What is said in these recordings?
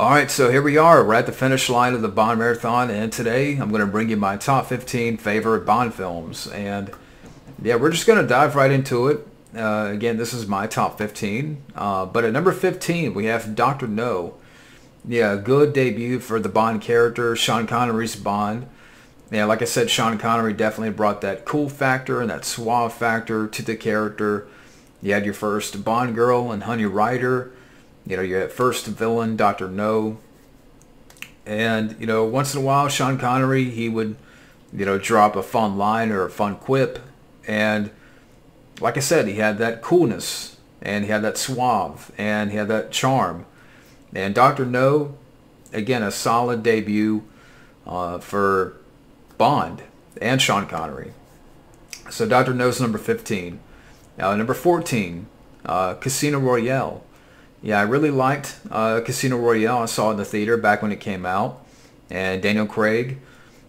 Alright, so here we are. We're at the finish line of the Bond Marathon, and today I'm going to bring you my top 15 favorite Bond films. And yeah, we're just going to dive right into it. Again, this is my top 15. But at number 15, we have Dr. No. Yeah, good debut for the Bond character, Sean Connery's Bond. Yeah, like I said, Sean Connery definitely brought that cool factor and that suave factor to the character. You had your first Bond girl and Honey Rider. You know, your first villain, Dr. No. And, you know, once in a while, Sean Connery, he would, you know, drop a fun line or a fun quip. And, like I said, he had that coolness. And he had that suave. And he had that charm. And Dr. No, again, a solid debut for Bond and Sean Connery. So Dr. No's number 15. Number 14, Casino Royale. Yeah, I really liked Casino Royale. I saw it in the theater back when it came out. And Daniel Craig,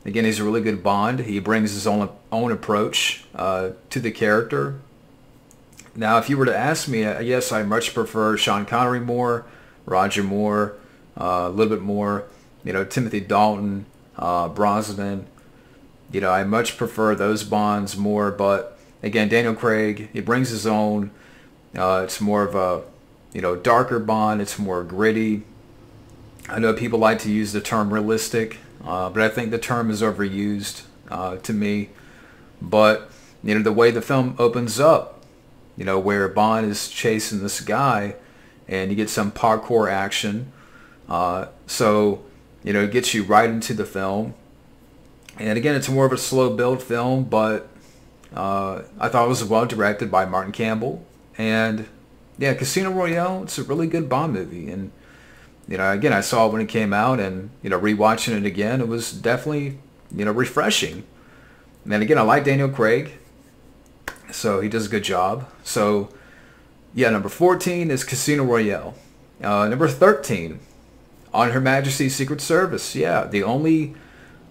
again, he's a really good Bond. He brings his own approach to the character. Now, if you were to ask me, yes, I much prefer Sean Connery more, Roger Moore, a little bit more, you know, Timothy Dalton, Brosnan. You know, I much prefer those Bonds more. But, again, Daniel Craig, he brings his own. It's more of a, you know, darker Bond. It's more gritty. I know people like to use the term realistic, but I think the term is overused to me. But, you know, the way the film opens up, you know, where Bond is chasing this guy and you get some parkour action. So, you know, it gets you right into the film. And again, it's more of a slow build film, but I thought it was well directed by Martin Campbell. And yeah, Casino Royale, it's a really good Bond movie. And, you know, again, I saw it when it came out, and, you know, rewatching it again, it was definitely, you know, refreshing. And again, I like Daniel Craig, so he does a good job. So, yeah, number 14 is Casino Royale. Number 13, On Her Majesty's Secret Service. Yeah, the only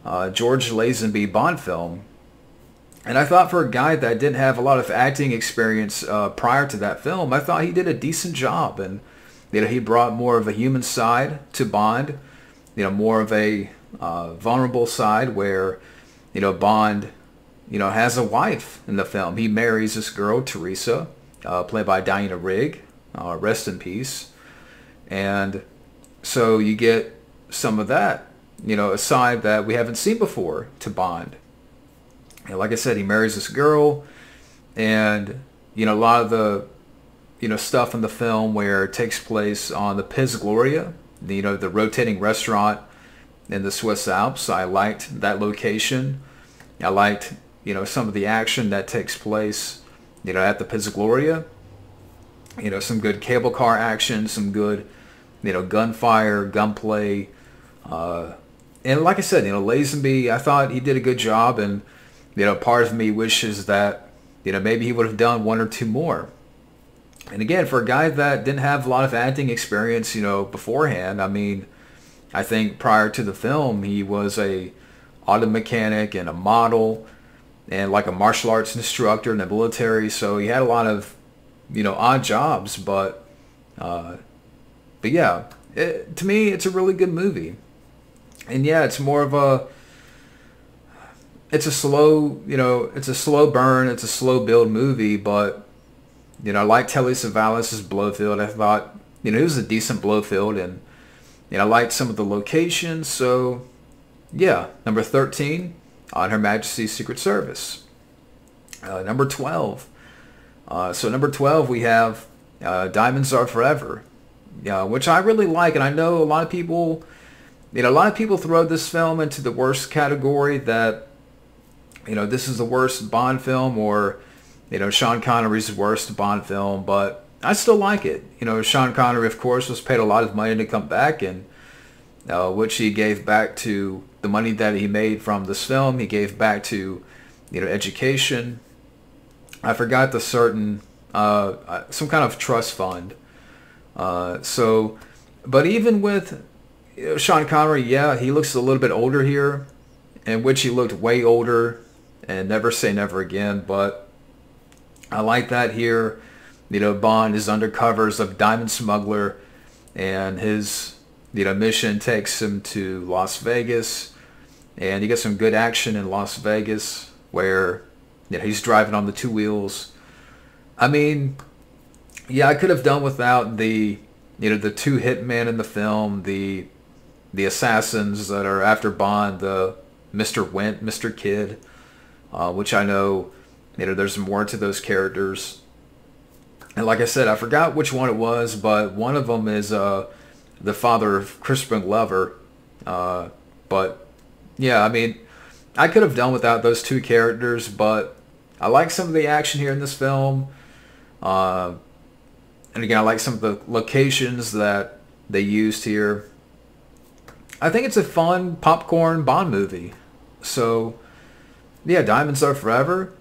George Lazenby Bond film. And I thought for a guy that didn't have a lot of acting experience prior to that film, I thought he did a decent job. And, you know, he brought more of a human side to Bond, you know, more of a vulnerable side where, you know, Bond, you know, has a wife in the film. He marries this girl, Teresa, played by Diana Rigg, rest in peace. And so you get some of that, you know, a side that we haven't seen before to Bond. And like I said, he marries this girl, and, you know, a lot of the, you know, stuff in the film where it takes place on the Piz Gloria, you know, the rotating restaurant in the Swiss Alps. I liked that location. I liked, you know, some of the action that takes place, you know, at the Piz Gloria. You know, some good cable car action, some good, you know, gunfire, gunplay. And like I said, you know, Lazenby, I thought he did a good job, and, you know, part of me wishes that, you know, maybe he would have done one or two more. And again, for a guy that didn't have a lot of acting experience, you know, beforehand, I mean, I think prior to the film, he was a auto mechanic and a model and like a martial arts instructor in the military. So he had a lot of, you know, odd jobs. But yeah, to me, it's a really good movie. And yeah, it's more of a, it's a slow, you know, it's a slow burn, it's a slow build movie, but, you know, I like Telly Savalas' Blofeld. I thought, you know, it was a decent Blofeld, and, you know, I liked some of the locations. So, yeah, number 13, On Her Majesty's Secret Service. Number 12. So number 12, we have Diamonds Are Forever, which I really like, and I know a lot of people, you know, a lot of people throw this film into the worst category, that, you know, this is the worst Bond film, or, you know, Sean Connery's worst Bond film, but I still like it. You know, Sean Connery, of course, was paid a lot of money to come back, and which he gave back to the money that he made from this film. He gave back to, you know, education. I forgot the certain, some kind of trust fund. So, but even with, you know, Sean Connery, yeah, he looks a little bit older here, in which he looked way older, and Never Say Never Again. But I like that here. You know, Bond is undercover as a diamond smuggler, and his, mission takes him to Las Vegas, and you get some good action in Las Vegas where he's driving on the two wheels. I mean, yeah, I could have done without the the two hitmen in the film, the assassins that are after Bond, the Mr. Wint, Mr. Kidd, which I know there's more to those characters. And like I said, I forgot which one it was, but one of them is the father of Crispin Glover. But yeah, I mean, I could have done without those two characters, but I like some of the action here in this film. And again, I like some of the locations that they used here. I think it's a fun popcorn Bond movie. So yeah, Diamonds Are Forever,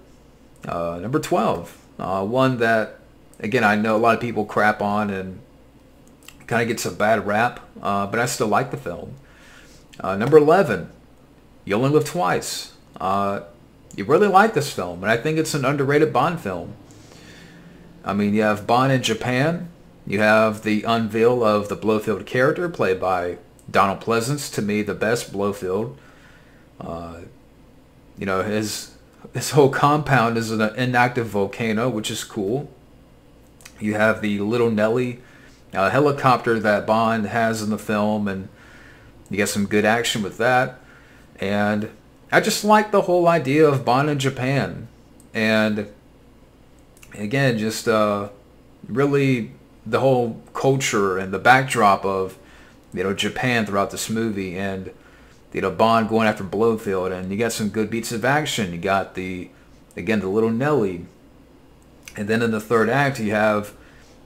number 12. One that, again, I know a lot of people crap on and kind of gets a bad rap, but I still like the film. Number 11, You Only Live Twice. You really like this film, and I think it's an underrated Bond film. I mean, you have Bond in Japan. You have the unveil of the Blofeld character, played by Donald Pleasance, to me the best Blofeld. His whole compound is an inactive volcano, which is cool. You have the Little Nelly helicopter that Bond has in the film, and you get some good action with that. And I just like the whole idea of Bond in Japan. And again, just really the whole culture and the backdrop of Japan throughout this movie, and Bond going after Blofeld, and you got some good beats of action. You got the Little Nelly, and then in the third act you have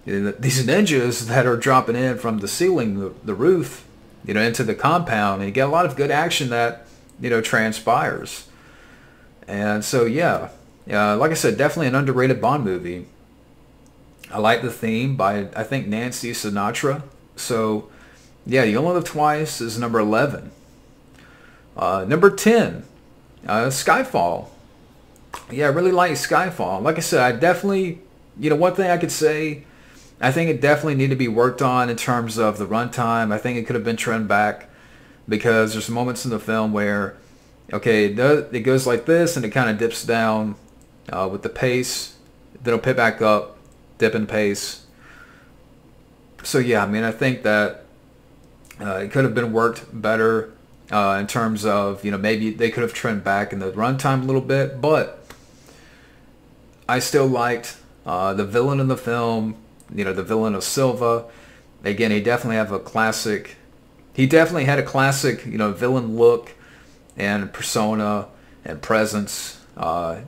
these ninjas that are dropping in from the ceiling, the roof, into the compound, and you get a lot of good action that transpires. And so yeah, like I said, definitely an underrated Bond movie. I like the theme by, I think, Nancy Sinatra. So yeah, You Only Live Twice is number 11. Number 10, Skyfall. Yeah, I really like Skyfall. Like I said, I definitely, one thing I could say, I think it definitely needed to be worked on in terms of the runtime. I think it could have been trimmed back, because there's moments in the film where, okay, it goes like this and it kind of dips down with the pace. Then it'll pick back up, dip in pace. So yeah, I mean, I think that it could have been worked better in terms of, maybe they could have trimmed back in the runtime a little bit. But I still liked the villain in the film, the villain of Silva. Again, he definitely had a classic villain look and persona and presence. Javier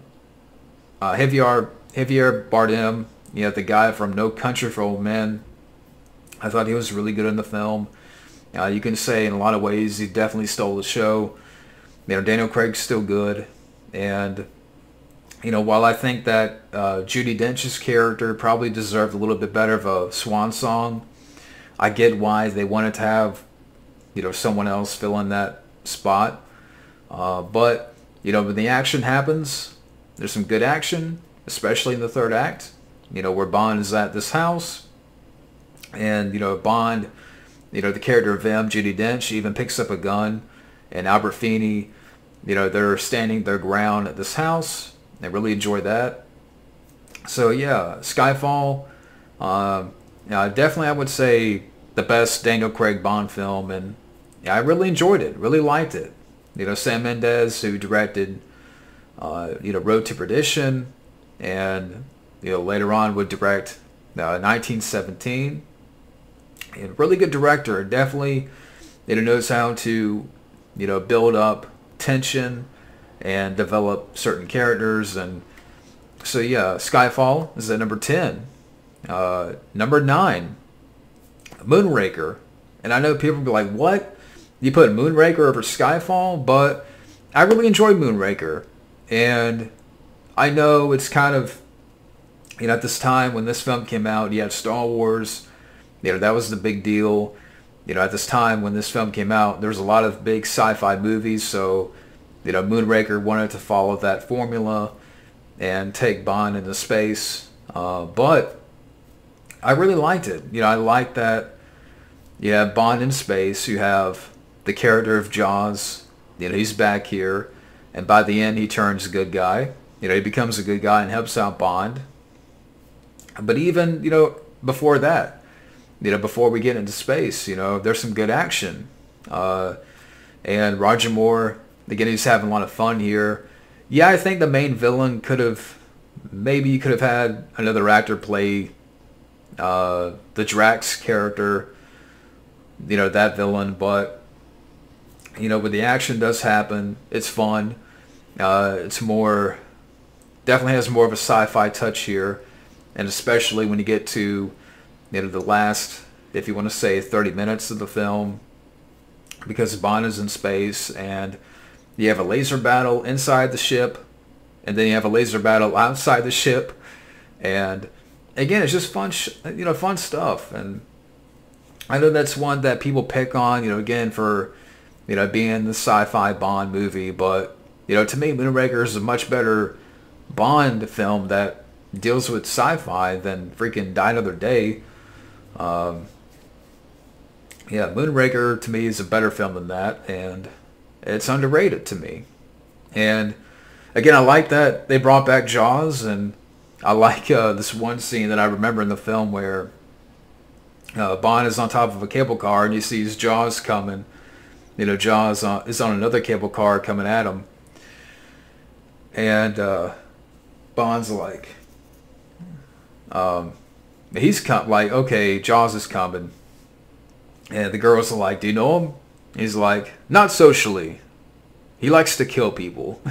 Bardem, the guy from No Country for Old Men, I thought he was really good in the film. You can say in a lot of ways he definitely stole the show. Daniel Craig's still good. And, while I think that Judi Dench's character probably deserved a little bit better of a swan song, I get why they wanted to have, someone else fill in that spot. But, when the action happens, there's some good action, especially in the third act, where Bond is at this house. And, Bond, the character of M, Judi Dench, even picks up a gun. And Albert Finney, they're standing their ground at this house. I really enjoy that. So yeah, Skyfall, definitely I would say the best Daniel Craig Bond film, and I really enjoyed it, really liked it. Sam Mendes, who directed Road to Perdition, and later on would direct 1917. And really good director, definitely knows how to build up tension and develop certain characters. And so yeah, Skyfall is at number 10. Number 9, Moonraker. And I know people will be like, what? You put Moonraker over Skyfall? But I really enjoyed Moonraker. And I know it's kind of, at this time when this film came out, you had Star Wars. That was the big deal. At this time when this film came out, there was a lot of big sci-fi movies. So, Moonraker wanted to follow that formula and take Bond into space. But I really liked it. I liked that You have Bond in space. You have the character of Jaws. You know, he's back here. And by the end, he turns a good guy. You know, he becomes a good guy and helps out Bond. But even, you know, before that, you know, before we get into space, you know, there's some good action. And Roger Moore, again, he's having a lot of fun here. Yeah, I think the main villain maybe you could have had another actor play the Drax character, you know, that villain. But, you know, when the action does happen, it's fun. It's more, definitely has more of a sci-fi touch here. And especially when you get to, you know, the last, if you want to say 30 minutes of the film, because Bond is in space and you have a laser battle inside the ship and then you have a laser battle outside the ship. And again, it's just fun, you know, fun stuff. And I know that's one that people pick on, you know, again, for, you know, being the sci-fi Bond movie. But, you know, to me, Moonraker is a much better Bond film that deals with sci-fi than freaking Die Another Day. Yeah, Moonraker to me is a better film than that, and it's underrated to me. And again, I like that they brought back Jaws, and I like this one scene that I remember in the film where Bond is on top of a cable car and he sees Jaws coming. You know, Jaws is on another cable car coming at him, and Bond's like, he's like, okay, Jaws is coming. And the girls are like, do you know him? He's like, not socially. He likes to kill people.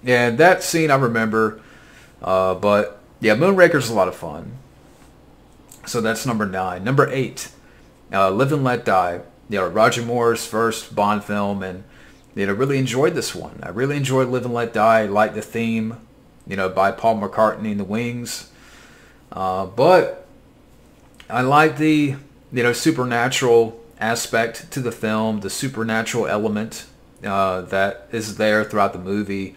And that scene I remember. But yeah, Moonraker's a lot of fun. So that's number 9. Number 8, Live and Let Die. You know, Roger Moore's first Bond film. And, you know, really enjoyed this one. I really enjoyed Live and Let Die. I like the theme, you know, by Paul McCartney and the Wings. But I like the, you know, supernatural aspect to the film, the supernatural element that is there throughout the movie.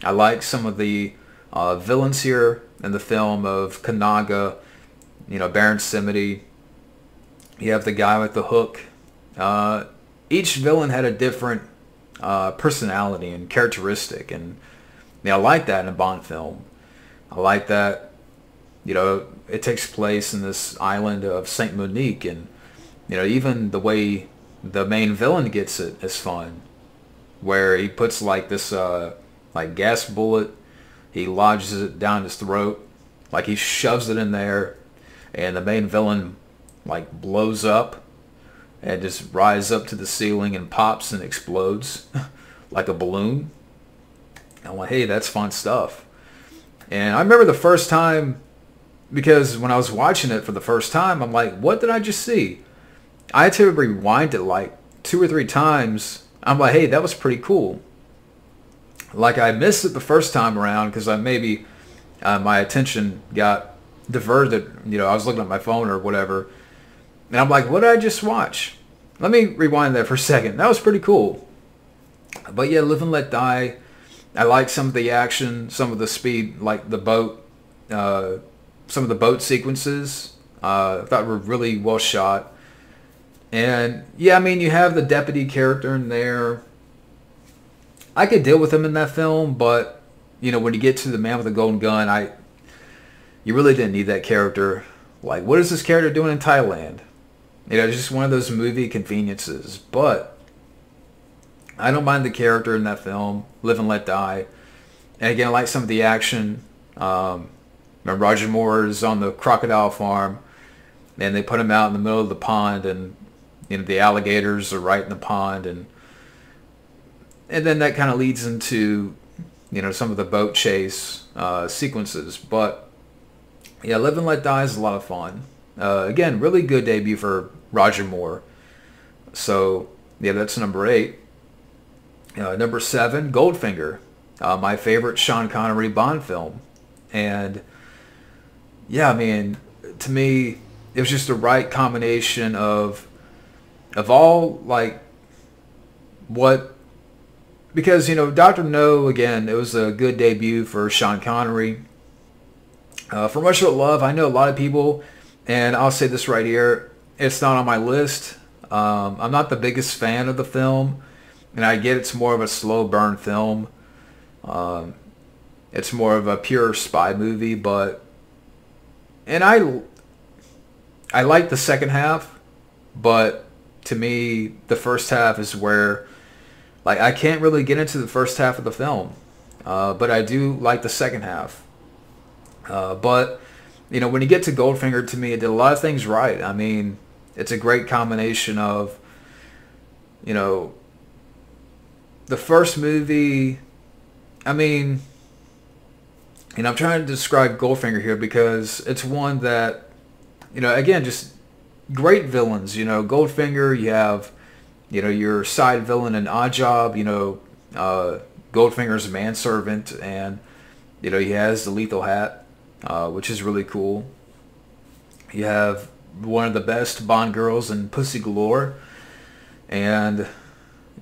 I like some of the villains here in the film of Kanaga, you know, Baron Samedi. You have the guy with the hook. Each villain had a different personality and characteristic, and you know, I like that in a Bond film. I like that, you know, it takes place in this island of Saint Monique, and you know, even the way the main villain gets it is fun, where he puts like this like gas bullet, he lodges it down his throat, like he shoves it in there, and the main villain like blows up and just rises up to the ceiling and pops and explodes like a balloon. I'm like, hey, that's fun stuff. And I remember the first time, because when I was watching it for the first time, I'm like, what did I just see? I had to rewind it like 2 or 3 times. I'm like, hey, that was pretty cool. Like, I missed it the first time around because maybe my attention got diverted. You know, I was looking at my phone or whatever. And I'm like, what did I just watch? Let me rewind that for a second. That was pretty cool. But yeah, Live and Let Die. I like some of the action, some of the speed, like the boat, some of the boat sequences. I thought were really well shot. And yeah, I mean, you have the deputy character in there. I could deal with him in that film, but you know, when you get to the man with the golden gun, you really didn't need that character. Like, what is this character doing in Thailand? You know, it's just one of those movie conveniences. But I don't mind the character in that film, Live and Let Die. And again, I like some of the action. Roger Moore is on the crocodile farm, and they put him out in the middle of the pond, and you know, the alligators are right in the pond, and then that kind of leads into, you know, some of the boat chase sequences. But yeah, Live and Let Die is a lot of fun. Again, really good debut for Roger Moore. So yeah, that's number 8. Number 7, Goldfinger, my favorite Sean Connery Bond film. And yeah, I mean, to me, it was just the right combination of all, like, what, because, you know, Dr. No, again, it was a good debut for Sean Connery. For Much of Love, I know a lot of people, and I'll say this right here, it's not on my list. I'm not the biggest fan of the film, and I get it's more of a slow burn film. It's more of a pure spy movie, and I like the second half, but to me, the first half is where, like, I can't really get into the first half of the film, but I do like the second half. But, you know, when you get to Goldfinger, to me, it did a lot of things right. I mean, it's a great combination of, you know, the first movie, I mean, I'm trying to describe Goldfinger here because it's one that, you know, again, just great villains. You know, Goldfinger, you have, you know, your side villain in Oddjob, you know, Goldfinger's manservant, and, you know, he has the lethal hat, which is really cool. You have one of the best Bond girls in Pussy Galore, and,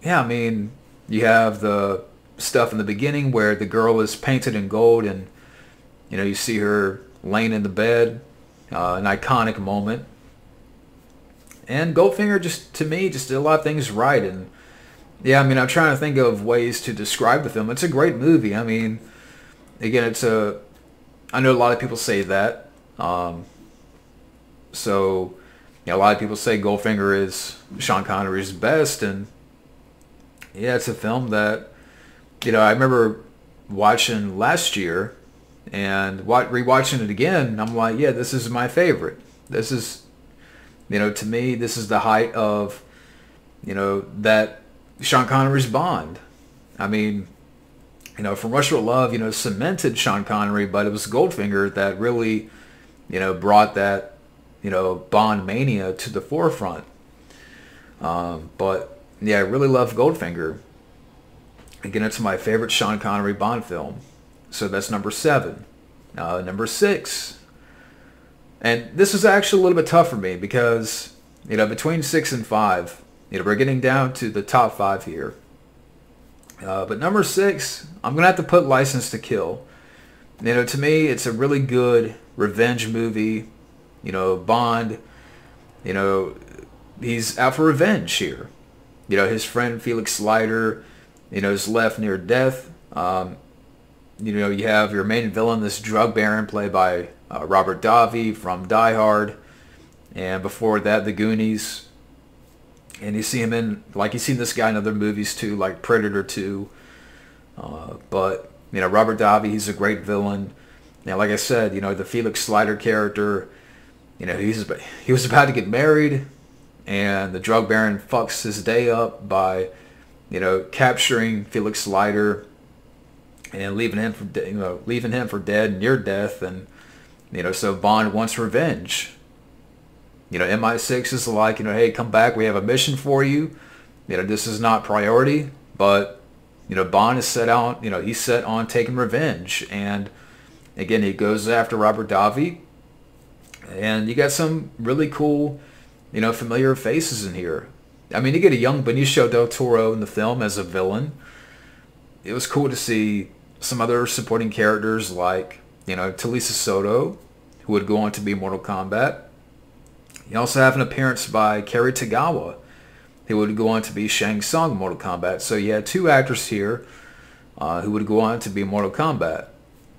yeah, I mean, you have the stuff in the beginning where the girl is painted in gold, and, you know, you see her laying in the bed, an iconic moment. And Goldfinger, just to me, just did a lot of things right. And yeah, I mean, I'm trying to think of ways to describe the film. It's a great movie. I mean, again, I know a lot of people say that. So, you know, a lot of people say Goldfinger is Sean Connery's best, and yeah, it's a film that, you know, I remember watching last year and rewatching it again. I'm like, yeah, this is my favorite. This is, you know, to me, this is the height of, you know, that Sean Connery's Bond. I mean, you know, From Russia with Love, you know, cemented Sean Connery, but it was Goldfinger that really, you know, brought that, you know, Bond mania to the forefront. But yeah, I really love Goldfinger. Again, it's my favorite Sean Connery Bond film. So that's number 7. Number 6. And this is actually a little bit tough for me because, you know, between 6 and 5, you know, we're getting down to the top 5 here. But number 6, I'm going to have to put License to Kill. You know, to me, it's a really good revenge movie. You know, Bond, you know, he's out for revenge here. You know, his friend Felix Leiter, you know, is left near death. You know, you have your main villain, this drug baron, played by Robert Davi from Die Hard. And before that, The Goonies. And you see him in, like, you've seen this guy in other movies too, like Predator 2. But, you know, Robert Davi, he's a great villain. Now, like I said, you know, the Felix Leiter character, you know, he was about to get married, and the drug baron fucks his day up by, you know, capturing Felix Leiter and leaving him for dead, near death. And, you know, so Bond wants revenge. You know, MI6 is like, you know, hey, come back, we have a mission for you. You know, this is not priority, but, you know, Bond is set out, you know, he's set on taking revenge. And again, he goes after Robert Davi, and you got some really cool, you know, familiar faces in here. I mean, you get a young Benicio del Toro in the film as a villain. It was cool to see some other supporting characters like, you know, Talisa Soto, who would go on to be Mortal Kombat. You also have an appearance by Cary Tagawa, who would go on to be Shang Tsung in Mortal Kombat. So you had 2 actors here who would go on to be Mortal Kombat.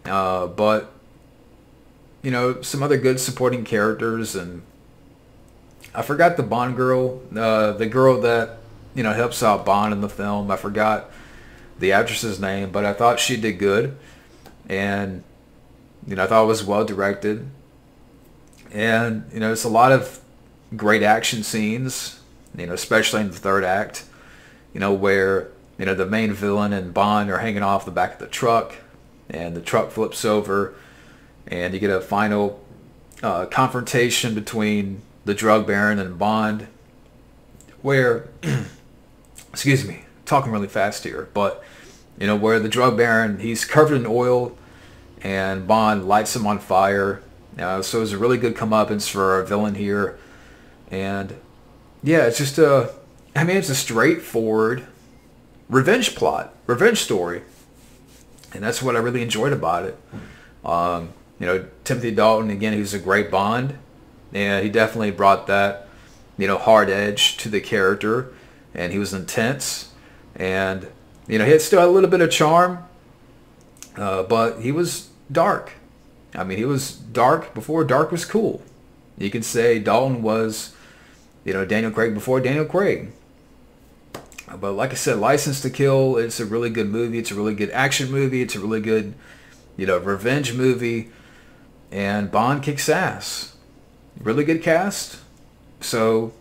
But, you know, some other good supporting characters, and I forgot the Bond girl, the girl that, you know, helps out Bond in the film. I forgot the actress's name, but I thought she did good, and, you know, I thought it was well directed. And, you know, it's a lot of great action scenes, you know, especially in the third act, you know, where, you know, the main villain and Bond are hanging off the back of the truck, and the truck flips over, and you get a final confrontation between the drug baron and Bond, where, excuse me, talking really fast here, but, you know, where the drug baron, he's covered in oil, and Bond lights him on fire. So it's a really good comeuppance for our villain here. And yeah, it's just it's a straightforward revenge plot, revenge story. And that's what I really enjoyed about it. You know, Timothy Dalton, again, he's a great Bond. And he definitely brought that, hard edge to the character, and he was intense, and he had still had a little bit of charm, but he was dark. I mean, he was dark before dark was cool. You can say Dalton was, Daniel Craig before Daniel Craig. But like I said, License to Kill, it's a really good movie. It's a really good action movie. It's a really good, revenge movie. And Bond kicks ass. Really good cast. So,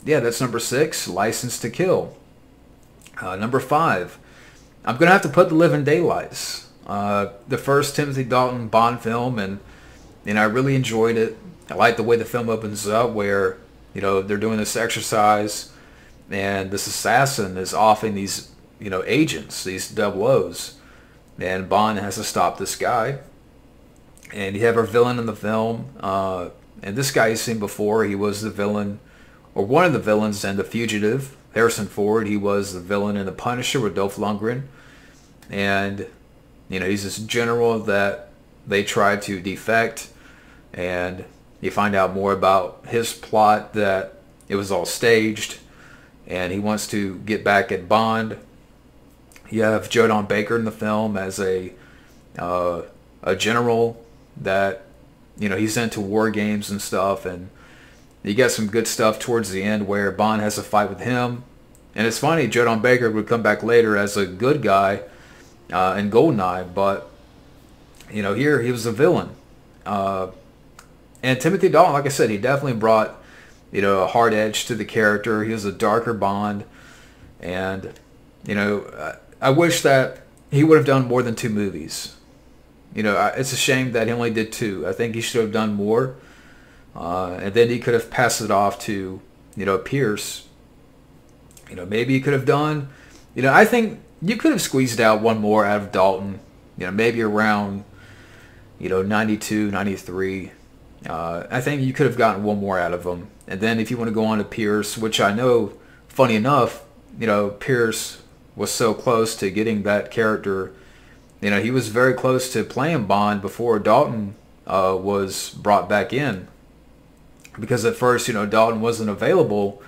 yeah, that's number 6, License to Kill. Number 5, I'm going to have to put The Living Daylights. The first Timothy Dalton Bond film, and I really enjoyed it. I like the way the film opens up where, they're doing this exercise, and this assassin is offing these, agents, these double O's, and Bond has to stop this guy. And you have our villain in the film, and this guy you've seen before. He was the villain, or one of the villains in The Fugitive. Harrison Ford, he was the villain in The Punisher with Dolph Lundgren. And, he's this general that they tried to defect, and you find out more about his plot, that it was all staged, and he wants to get back at Bond. You have Joe Baker in the film as a general that, he's into war games and stuff, and you get some good stuff towards the end where Bond has a fight with him. And it's funny, Joe Baker would come back later as a good guy in Goldeneye, but, here he was a villain. And Timothy Dalton, like I said, he definitely brought, a hard edge to the character. He was a darker Bond. And, I wish that he would have done more than 2 movies. It's a shame that he only did 2. I think he should have done more. And then he could have passed it off to, Pierce. Maybe he could have done, I think you could have squeezed out one more out of Dalton. Maybe around, 92, 93. I think you could have gotten one more out of him. And then if you want to go on to Pierce, which I know, funny enough, Pierce was so close to getting that character. He was very close to playing Bond before Dalton was brought back in. Because at first, Dalton wasn't available,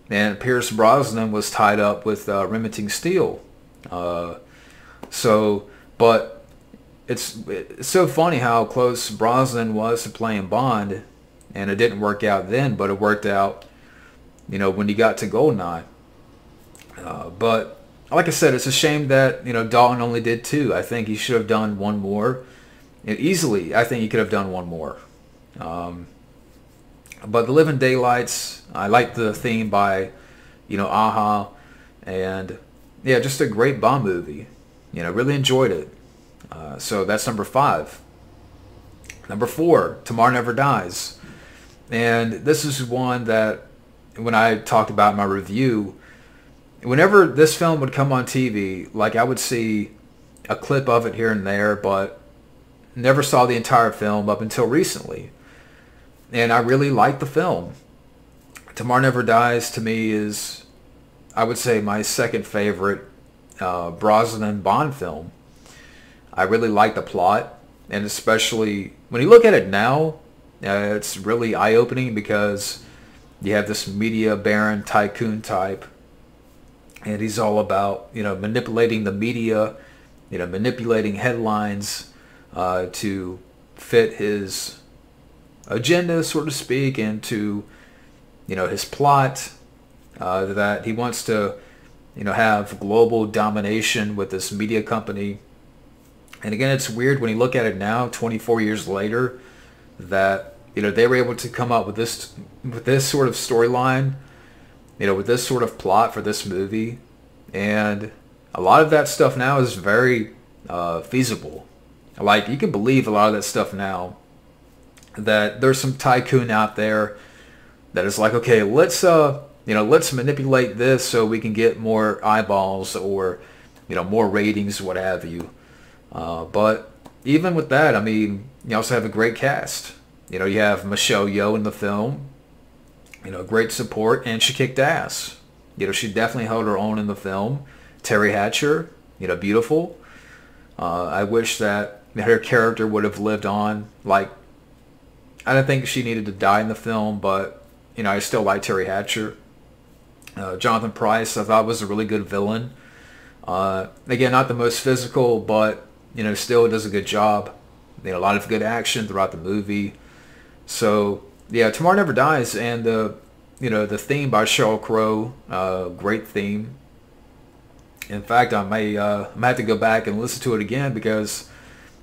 and Pierce Brosnan was tied up with Remington Steele. But it's so funny how close Brosnan was to playing Bond, and it didn't work out then, but it worked out, when he got to Goldeneye. But like I said, it's a shame that, Dalton only did 2. I think he should have done one more. Easily, I think he could have done one more. But The Living Daylights, I like the theme by, Aha. And, yeah, just a great Bond movie. Really enjoyed it. So that's number 5. Number 4, Tomorrow Never Dies. And this is one that, when I talked about in my review, whenever this film would come on TV, like I would see a clip of it here and there, but never saw the entire film up until recently. And I really liked the film. Tomorrow Never Dies to me is, I would say, my second favorite Brosnan Bond film. I really like the plot, and especially when you look at it now, it's really eye-opening because you have this media baron tycoon type, and he's all about, manipulating the media, manipulating headlines to fit his agenda, so to speak, and to, his plot that he wants to, have global domination with this media company. And again, it's weird when you look at it now, 24 years later, that, they were able to come up with this sort of storyline, with this sort of plot for this movie. And a lot of that stuff now is very feasible. Like, you can believe a lot of that stuff now, that there's some tycoon out there that is like, okay, let's manipulate this so we can get more eyeballs or, more ratings, what have you. But even with that, I mean, you also have a great cast. You have Michelle Yeoh in the film, great support, and she kicked ass. She definitely held her own in the film. Terry Hatcher, beautiful. I wish that her character would have lived on. Like, I don't think she needed to die in the film, but, I still like Terry Hatcher. Jonathan Pryce, I thought, was a really good villain. Again, not the most physical, but still does a good job. A lot of good action throughout the movie. So yeah, Tomorrow Never Dies, and the theme by Sheryl Crow, great theme. In fact, I might have to go back and listen to it again because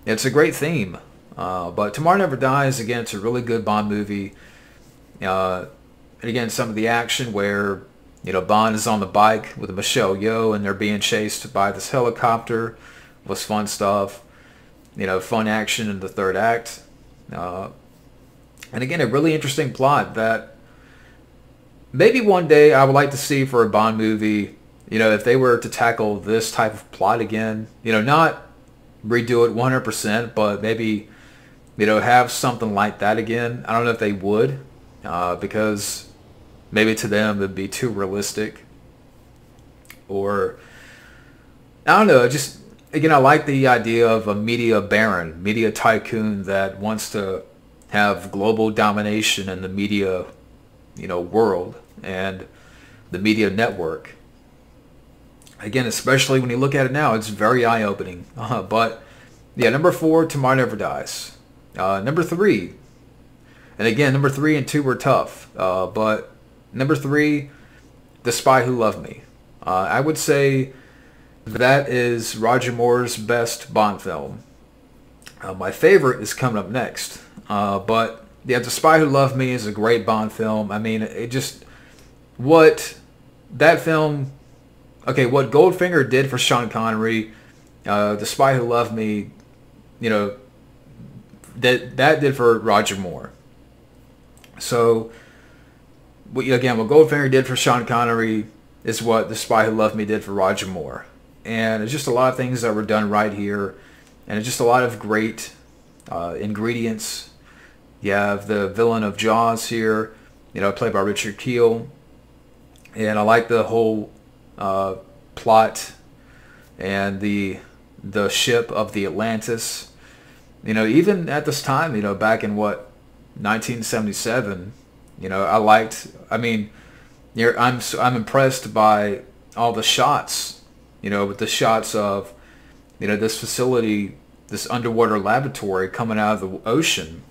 it's a great theme. But Tomorrow Never Dies, again, it's a really good Bond movie. And again, some of the action where Bond is on the bike with Michelle Yeoh and they're being chased by this helicopter was fun stuff. Fun action in the third act. And again, a really interesting plot that maybe one day I would like to see for a Bond movie, if they were to tackle this type of plot again, not redo it 100%, but maybe, have something like that again. I don't know if they would, because maybe to them it'd be too realistic. Or, I don't know, just, again, I like the idea of a media baron, media tycoon that wants to have global domination in the media, world and the media network. Again, especially when you look at it now, it's very eye-opening. But yeah, number 4, Tomorrow Never Dies. Number 3, and again, number 3 and 2 were tough. But number 3, The Spy Who Loved Me. I would say that is Roger Moore's best Bond film. My favorite is coming up next. But yeah, The Spy Who Loved Me is a great Bond film. I mean, it just, what that film, okay, what Goldfinger did for Sean Connery, The Spy Who Loved Me, that did for Roger Moore. So, again, what Goldfinger did for Sean Connery is what The Spy Who Loved Me did for Roger Moore. And it's just a lot of things that were done right here. And it's just a lot of great ingredients. You have the villain of Jaws here, played by Richard Kiel. And I like the whole plot and the ship of the Atlantis. Even at this time, back in 1977, I'm impressed by all the shots, with the shots of, this facility, this underwater laboratory coming out of the ocean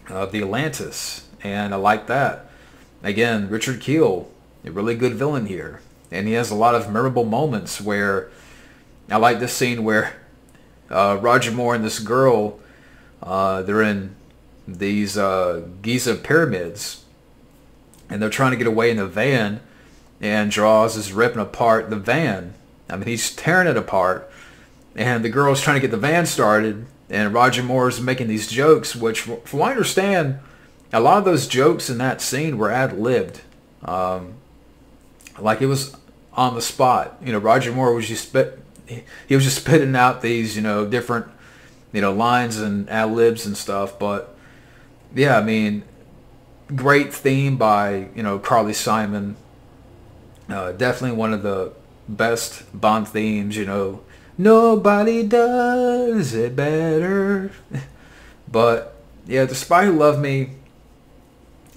of the Atlantis. And I like that. Again, Richard Kiel, a really good villain here. And he has a lot of memorable moments where, I like this scene where Roger Moore and this girl, they're in these Giza pyramids, and they're trying to get away in the van, and Jaws is ripping apart the van. I mean, he's tearing it apart, and the girl's trying to get the van started, and Roger Moore's making these jokes, which, from what I understand, a lot of those jokes in that scene were ad-libbed. Like, it was on the spot. Roger Moore was just he was just spitting out these, different, lines and ad-libs and stuff. But, yeah, I mean, great theme by, Carly Simon. Definitely one of the best Bond themes, Nobody does it better. But, yeah, The Spy Who Loved Me,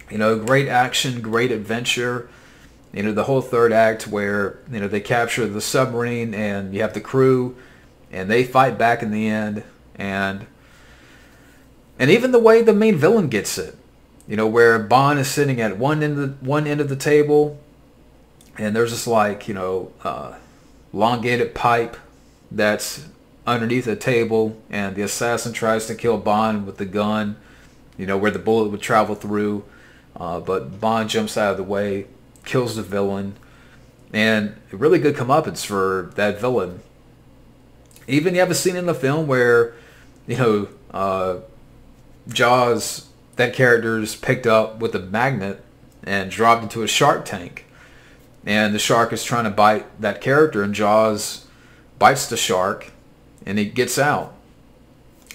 great action, great adventure. The whole third act where, they capture the submarine and you have the crew and they fight back in the end. And even the way the main villain gets it, where Bond is sitting at one end of the table and there's this elongated pipe that's underneath the table, and the assassin tries to kill Bond with the gun, where the bullet would travel through, but Bond jumps out of the way, kills the villain, and a really good comeuppance for that villain. Even you have a scene in the film where, Jaws, that character is picked up with a magnet and dropped into a shark tank, and the shark is trying to bite that character, and Jaws bites the shark, and he gets out.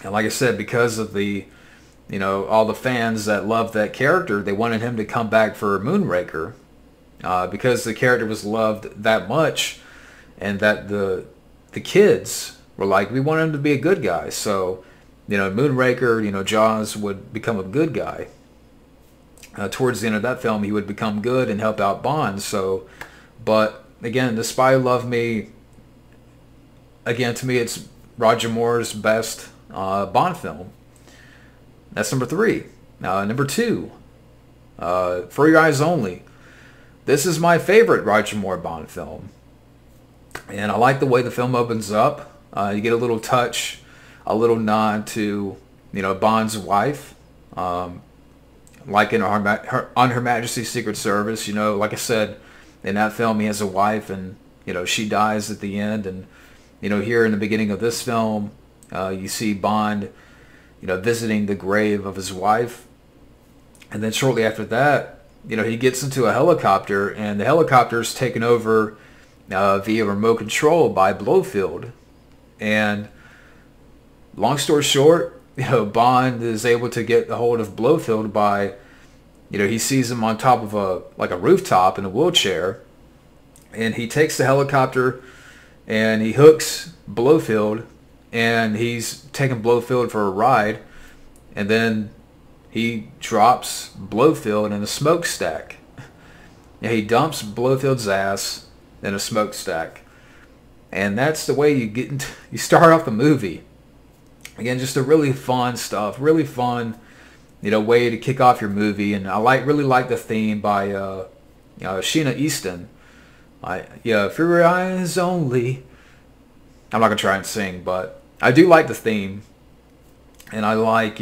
And like I said, because of the, all the fans that loved that character, they wanted him to come back for Moonraker, because the character was loved that much, and that the kids were like, we want him to be a good guy. So, Moonraker, Jaws would become a good guy. towards the end of that film, he would become good and help out Bond. So, but again, The Spy Who Loved Me, again, to me, it's Roger Moore's best Bond film. That's number 3. Number 2, For Your Eyes Only. This is my favorite Roger Moore Bond film. And I like the way the film opens up. You get a little touch, a little nod to, Bond's wife. Like in on Her Majesty's Secret Service, like I said, in that film he has a wife, and she dies at the end, and here in the beginning of this film, you see Bond, visiting the grave of his wife, and then shortly after that, he gets into a helicopter, and the helicopter is taken over via remote control by Blofeld, and long story short, Bond is able to get a hold of Blofeld by, he sees him on top of a rooftop in a wheelchair, and he takes the helicopter and he hooks Blofeld, and he's taking Blofeld for a ride, and then he drops Blofeld in a smokestack. And he dumps Blofeld's ass in a smokestack, and that's the way you start off the movie. Again, just a really fun stuff, really fun, way to kick off your movie. And I really like the theme by Sheena Easton. For Your Eyes Only. I'm not gonna try and sing, but I do like the theme, and I like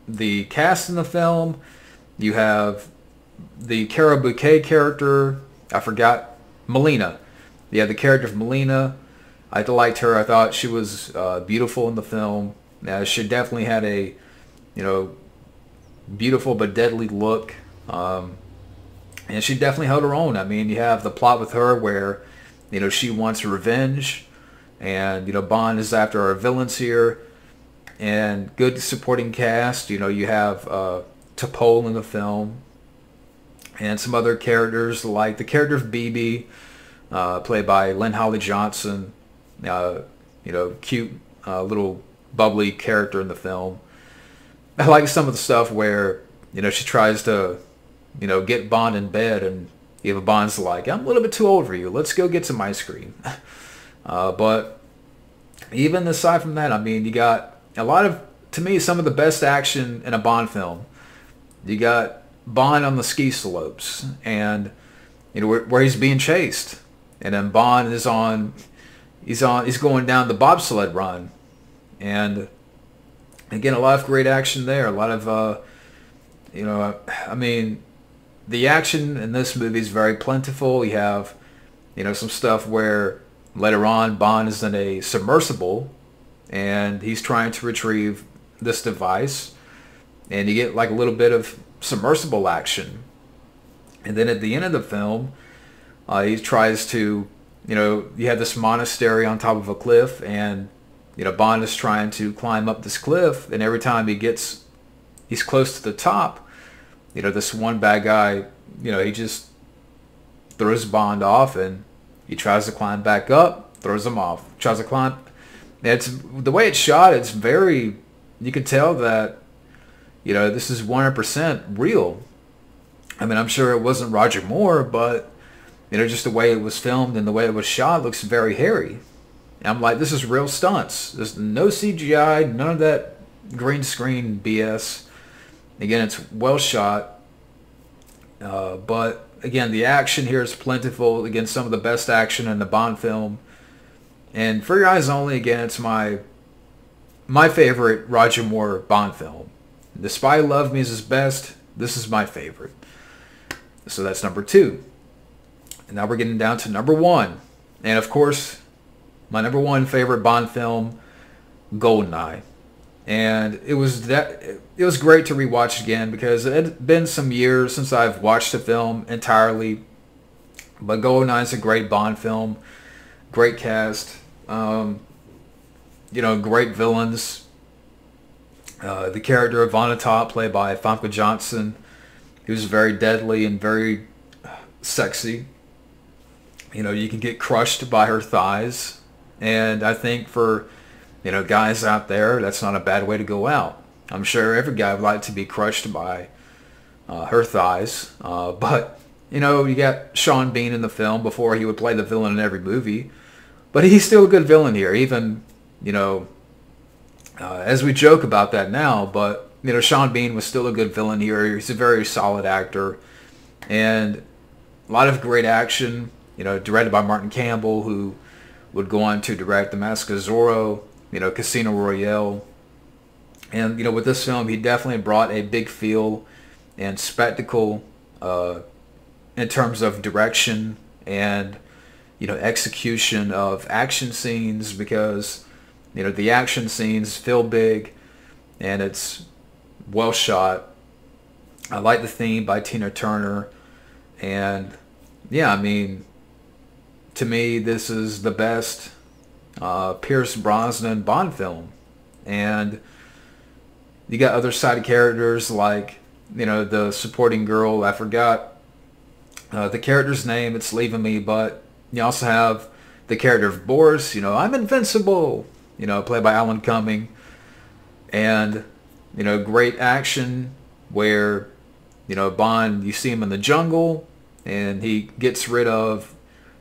the cast in the film. You have the Carol Bouquet character. I forgot Melina. Yeah, the character of Melina. I liked her. I thought she was beautiful in the film. She definitely had a, beautiful but deadly look. And she definitely held her own. I mean, you have the plot with her where, she wants revenge. And, Bond is after our villains here. And good supporting cast. You have T'Pol in the film. And some other characters like the character of BB, played by Lynn Holly Johnson. Cute little bubbly character in the film. I like some of the stuff where she tries to get Bond in bed, and Bond's like, I'm a little bit too old for you, let's go get some ice cream. But even aside from that, I mean, you got a lot of, to me, some of the best action in a Bond film. You got Bond on the ski slopes, and where he's being chased, and then Bond is he's going down the bobsled run, and again, a lot of great action there. A lot of I mean, the action in this movie is very plentiful. You have some stuff where later on Bond is in a submersible, and he's trying to retrieve this device, and you get like a little bit of submersible action, and then at the end of the film, he tries to. You have this monastery on top of a cliff, and Bond is trying to climb up this cliff, and every time he's close to the top, this one bad guy, he just throws Bond off, and he tries to climb back up, throws him off, tries to climb. It's the way it's shot. It's very, you can tell that this is 100% real. I mean, I'm sure it wasn't Roger Moore, but just the way it was filmed and the way it was shot looks very hairy. And I'm like, this is real stunts. There's no CGI, none of that green screen BS. Again, it's well shot. But again, the action here is plentiful. Again, some of the best action in the Bond film. And For Your Eyes Only, again, it's my favorite Roger Moore Bond film. The Spy Who Loved Me is his best. This is my favorite. So that's number 2. And now we're getting down to number 1. And of course, my number 1 favorite Bond film, Goldeneye. And it was great to rewatch again, because it had been some years since I've watched the film entirely. But Goldeneye is a great Bond film. Great cast. Great villains. The character of Vonnegut, played by Famke Janssen, he was very deadly and very sexy. You can get crushed by her thighs, and I think for guys out there, that's not a bad way to go out. I'm sure every guy would like to be crushed by her thighs. But, you know, you got Sean Bean in the film. Before, he would play the villain in every movie. But he's still a good villain here, even, you know, as we joke about that now. But, you know, Sean Bean was still a good villain here. He's a very solid actor. And a lot of great action, you know, directed by Martin Campbell, who would go on to direct The Mask of Zorro, you know, Casino Royale. And, you know, with this film, he definitely brought a big feel and spectacle in terms of direction and, you know, execution of action scenes, because, you know, the action scenes feel big and it's well shot. I like the theme by Tina Turner. And, yeah, I mean, to me, this is the best Pierce Brosnan Bond film. And you got other side characters like, you know, the supporting girl. I forgot the character's name. It's leaving me. But you also have the character of Boris. You know, I'm invincible. You know, played by Alan Cumming. And, you know, great action where, you know, Bond, you see him in the jungle and he gets rid of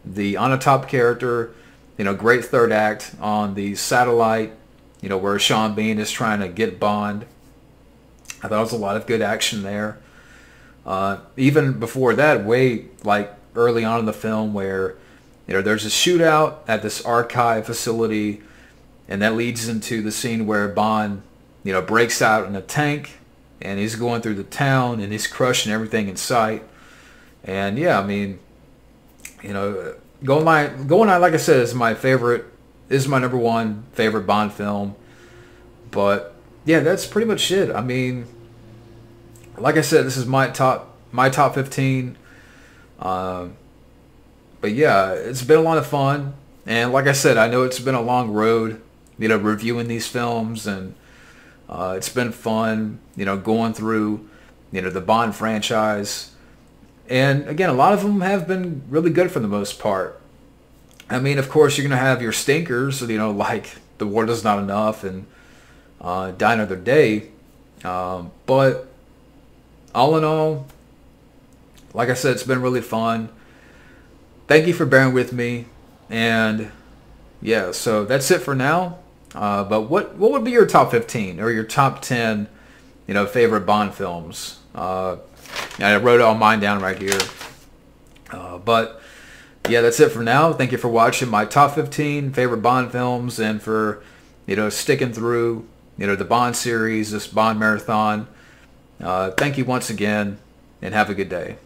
the on-the-top character. You know, great third act on the satellite, you know, where Sean Bean is trying to get Bond. I thought it was a lot of good action there. Even before that, way like early on in the film, where, you know, there's a shootout at this archive facility, and that leads into the scene where Bond, you know, breaks out in a tank, and he's going through the town, and he's crushing everything in sight. And yeah, I mean, you know, Goldeneye, like I said, is my favorite, is my number one favorite Bond film. But yeah, that's pretty much it. I mean, like I said, this is my top 15. But yeah, it's been a lot of fun. And like I said, I know it's been a long road, you know, reviewing these films, and it's been fun, you know, going through, you know, the Bond franchise. And again, a lot of them have been really good for the most part. I mean, of course, you're going to have your stinkers, you know, like The War Is Not Enough and Die Another Day. But all in all, like I said, it's been really fun. Thank you for bearing with me. And yeah, so that's it for now. But what would be your top 15 or your top 10, you know, favorite Bond films? I wrote all mine down right here. But yeah, that's it for now. Thank you for watching my top 15 favorite Bond films, and for, you know, sticking through, you know, the Bond series, this Bond marathon. Thank you once again, and have a good day.